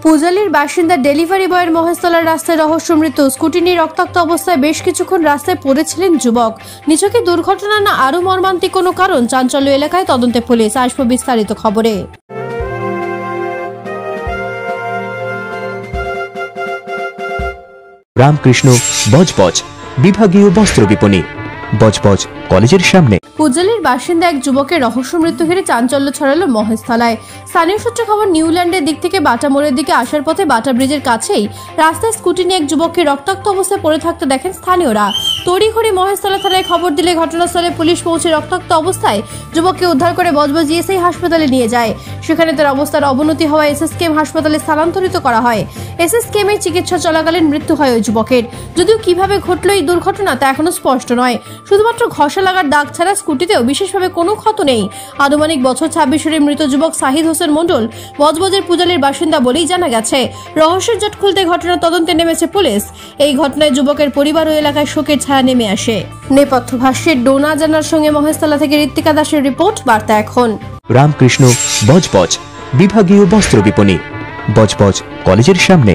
পূজালীর বাসিন্দা ডেলিভারি বয়ের মহেশতলার রাস্তায় রহস্য মৃত্যু। স্কুটি নিয়ে রক্তাক্ত অবস্থায় বেশ কিছুক্ষণ রাস্তায় পড়েছিলেন যুবক। নিছকে দুর্ঘটনা না আরো মর্মান্তিক কোনো কারণ? চাঞ্চল্য এলাকায় তদন্তে পুলিশ। আসবো বিস্তারিত খবরে। রামকৃষ্ণ বজবজ বিভাগীয় বস্ত্র বিপণী, বজবজ কলেজের সামনে। পূজালীর বাসিন্দা এক যুবকের রহস্য মৃত্যু ঘিরে চাঞ্চল্য ছড়ালো মহেশতলায়। স্থানীয় সূত্রে খবর, নিউল্যান্ডের দিক থেকে বাটা মোড়ের দিকে আসার পথে বাটা ব্রিজের কাছেই রাস্তায় স্কুটি নিয়ে এক যুবককে রক্তাক্ত অবস্থায় পড়ে থাকতে দেখেন স্থানীয়রা। তড়িঘড়ি মহেশতলা থানায় খবর দিলে ঘটনাস্থলে পুলিশ পৌঁছে রক্তাক্ত অবস্থায় যুবককে উদ্ধার করে বজবজ ইএসআই হাসপাতালে নিয়ে যায়। সেখানে তার অবস্থার অবনতি হওয়ায় এসএসকেএম হাসপাতালে স্থানান্তরিত করা হয়। এসএসকেএম এর চিকিৎসা চলাকালীন মৃত্যু হয় ওই যুবকের। যদিও কিভাবে ঘটল এই দুর্ঘটনা তা এখনো স্পষ্ট নয়। শুধুমাত্র ঘষা লাগার দাগ ছাড়া স্কুটিতেও বিশেষভাবে কোনো ক্ষত নেই। আনুমানিক বছর 26-এর মৃত যুবক শাহিদ হোসেন মণ্ডল বজবজের পূজালীর বাসিন্দা বলেই জানা গেছে। রহস্যের জট খুলতে ঘটনার তদন্তে নেমেছে পুলিশ। এই ঘটনায় যুবকের পরিবার ও এলাকায় শোকের ছায়া নেমে আসে। নেপথ্য ভাষ্যের ডোনা জানার সঙ্গে মহেশতলা থেকে ঋত্বিকা দাসের রিপোর্ট, বার্তা এখন। রামকৃষ্ণ বজবজ বিভাগীয় বস্ত্র বিপণী, বজবজ কলেজের সামনে।